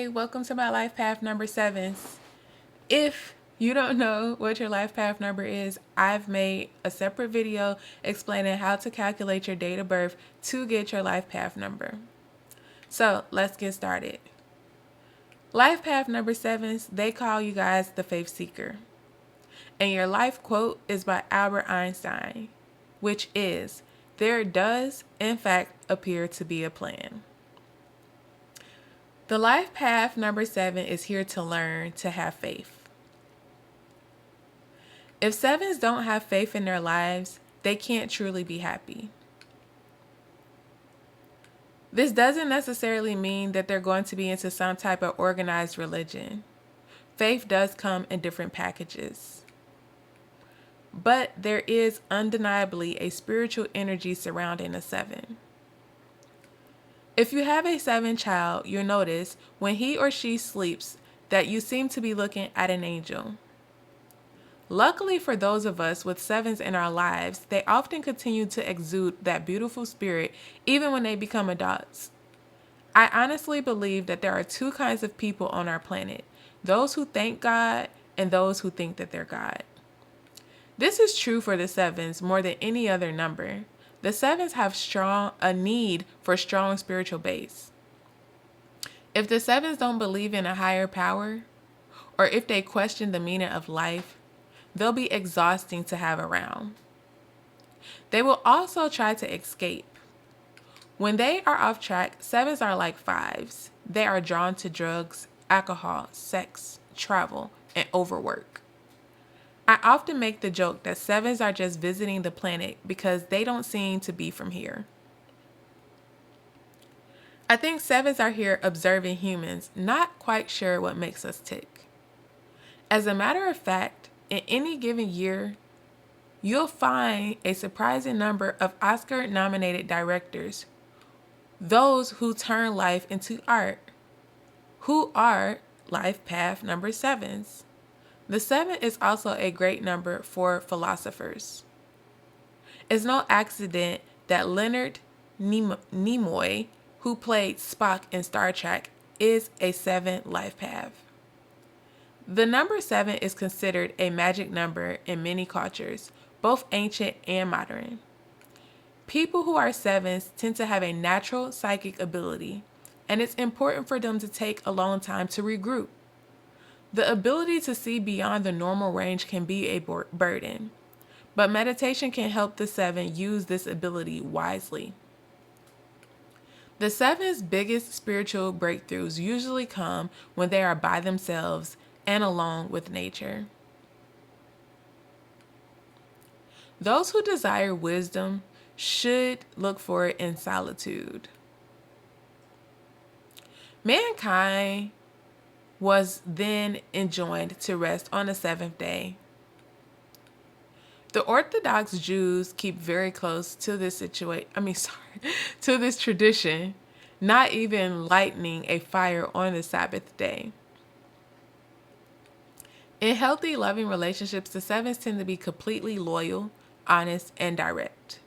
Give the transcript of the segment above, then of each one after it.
Hey, welcome to my life path number 7's. If you don't know what your life path number is, I've made a separate video explaining how to calculate your date of birth to get your life path number. So let's get started. Life path number 7's, they call you guys the faith seeker. And your life quote is by Albert Einstein, which is, "There does, in fact, appear to be a plan." The life path number 7 is here to learn to have faith. If 7's don't have faith in their lives, they can't truly be happy. This doesn't necessarily mean that they're going to be into some type of organized religion. Faith does come in different packages. But there is undeniably a spiritual energy surrounding a 7. If you have a 7 child, you'll notice when he or she sleeps that you seem to be looking at an angel. Luckily for those of us with 7's in our lives, they often continue to exude that beautiful spirit even when they become adults. I honestly believe that there are two kinds of people on our planet, those who thank God and those who think that they're God. This is true for the 7's more than any other number. The 7's have a need for strong spiritual base. If the 7's don't believe in a higher power, or if they question the meaning of life, they'll be exhausting to have around. They will also try to escape. When they are off track, 7's are like 5's. They are drawn to drugs, alcohol, sex, travel, and overwork. I often make the joke that 7's are just visiting the planet because they don't seem to be from here. I think 7's are here observing humans, not quite sure what makes us tick. As a matter of fact, in any given year, you'll find a surprising number of Oscar-nominated directors, those who turn life into art, who are life path number 7's. The 7 is also a great number for philosophers. It's no accident that Leonard Nimoy, who played Spock in Star Trek, is a 7 life path. The number 7 is considered a magic number in many cultures, both ancient and modern. People who are 7's tend to have a natural psychic ability, and it's important for them to take a long time to regroup. The ability to see beyond the normal range can be a burden, but meditation can help the 7 use this ability wisely. The 7's biggest spiritual breakthroughs usually come when they are by themselves and alone with nature. Those who desire wisdom should look for it in solitude. Mankind was then enjoined to rest on the 7th day. The Orthodox Jews keep very close to this to this tradition, not even lighting a fire on the Sabbath day. In healthy, loving relationships, the 7's tend to be completely loyal, honest, and direct.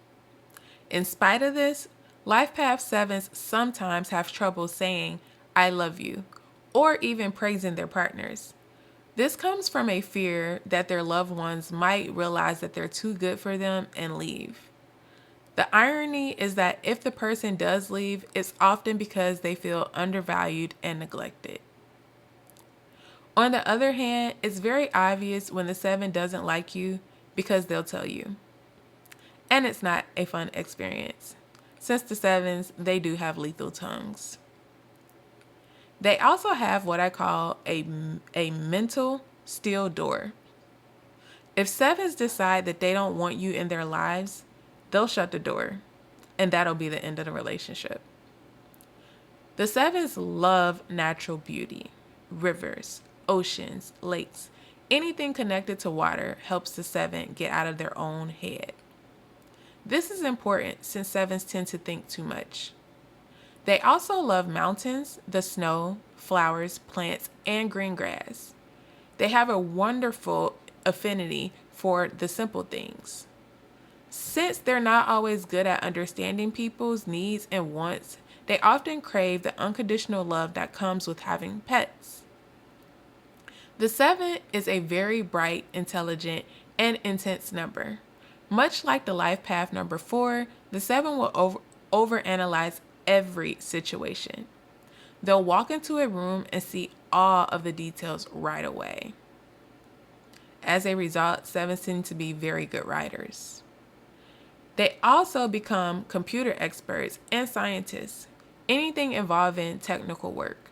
In spite of this, life path 7's sometimes have trouble saying, "I love you," or even praising their partners. This comes from a fear that their loved ones might realize that they're too good for them and leave. The irony is that if the person does leave, it's often because they feel undervalued and neglected. On the other hand, it's very obvious when the 7 doesn't like you because they'll tell you. And it's not a fun experience. Since the 7's, they do have lethal tongues. They also have what I call a mental steel door. If 7's decide that they don't want you in their lives, they'll shut the door, and that'll be the end of the relationship. The 7's love natural beauty, rivers, oceans, lakes. Anything connected to water helps the 7 get out of their own head. This is important since 7's tend to think too much. They also love mountains, the snow, flowers, plants, and green grass. They have a wonderful affinity for the simple things. Since they're not always good at understanding people's needs and wants, They often crave the unconditional love that comes with having pets. The 7 is a very bright, intelligent, and intense number. Much like the life path number 4, the 7 will overanalyze every situation. They'll walk into a room and see all of the details right away. As a result, 7s tend to be very good writers. They also become computer experts and scientists, anything involving technical work.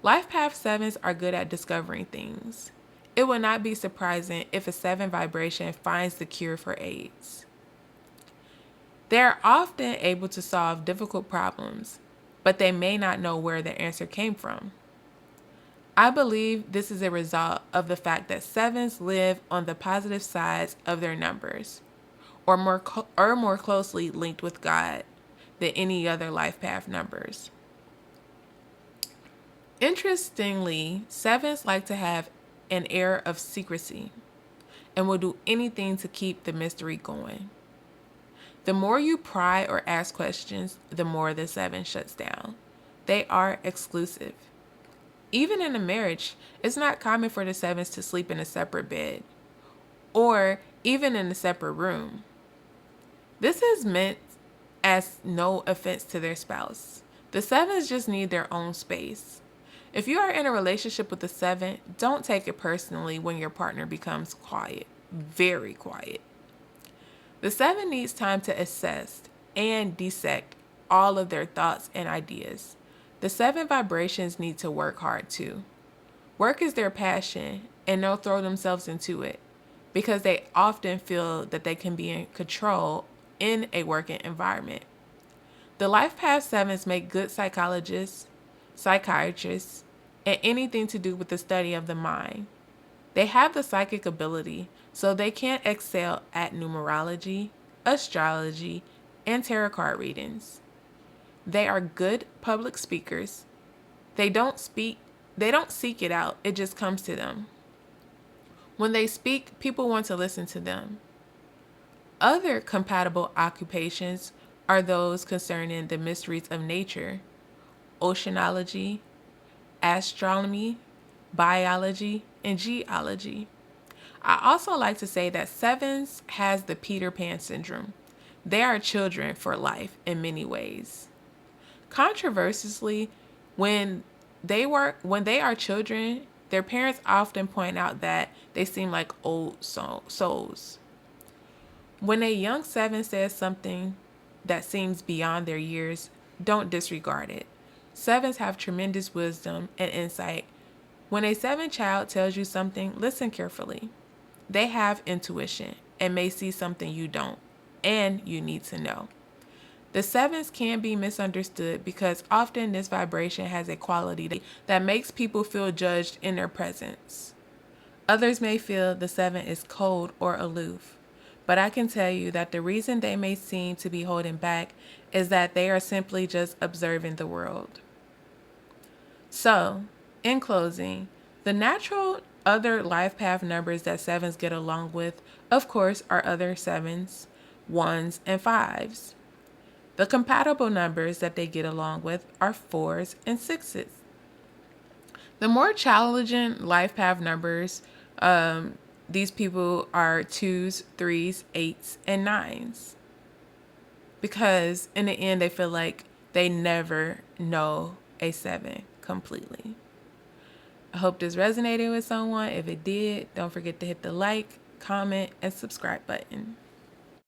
Life Path 7s are good at discovering things. It would not be surprising if a 7 vibration finds the cure for AIDS. They are often able to solve difficult problems, but they may not know where the answer came from. I believe this is a result of the fact that 7s live on the positive sides of their numbers, or more closely linked with God than any other life path numbers. Interestingly, 7s like to have an air of secrecy and will do anything to keep the mystery going. The more you pry or ask questions, the more the 7 shuts down. They are exclusive. Even in a marriage, it's not common for the 7s to sleep in a separate bed or even in a separate room. This is meant as no offense to their spouse. The 7s just need their own space. If you are in a relationship with a 7, don't take it personally when your partner becomes quiet, very quiet. The 7 needs time to assess and dissect all of their thoughts and ideas. The 7 vibrations need to work hard too. Work is their passion, and they'll throw themselves into it because they often feel that they can be in control in a working environment. The Life Path 7s make good psychologists, psychiatrists, and anything to do with the study of the mind. They have the psychic ability, so they can excel at numerology, astrology, and tarot card readings. They are good public speakers. They don't seek it out, it just comes to them. When they speak, people want to listen to them. Other compatible occupations are those concerning the mysteries of nature, oceanology, astronomy, biology, and geology. I also like to say that 7s has the Peter Pan syndrome. They are children for life in many ways. Controversially, when they are children, their parents often point out that they seem like old souls. When a young 7 says something that seems beyond their years, don't disregard it. 7s have tremendous wisdom and insight. When a 7 child tells you something, listen carefully. They have intuition and may see something you don't, and you need to know. The 7s can be misunderstood because often this vibration has a quality that makes people feel judged in their presence. Others may feel the 7 is cold or aloof, but I can tell you that the reason they may seem to be holding back is that they are simply just observing the world. So, in closing, the natural other life path numbers that 7s get along with, of course, are other 7s, 1s, and 5s. The compatible numbers that they get along with are 4s and 6s. The more challenging life path numbers, these people are 2s, 3s, 8s, and 9s. Because in the end, they feel like they never know a 7 completely. I hope this resonated with someone. If it did, don't forget to hit the like, comment, and subscribe button.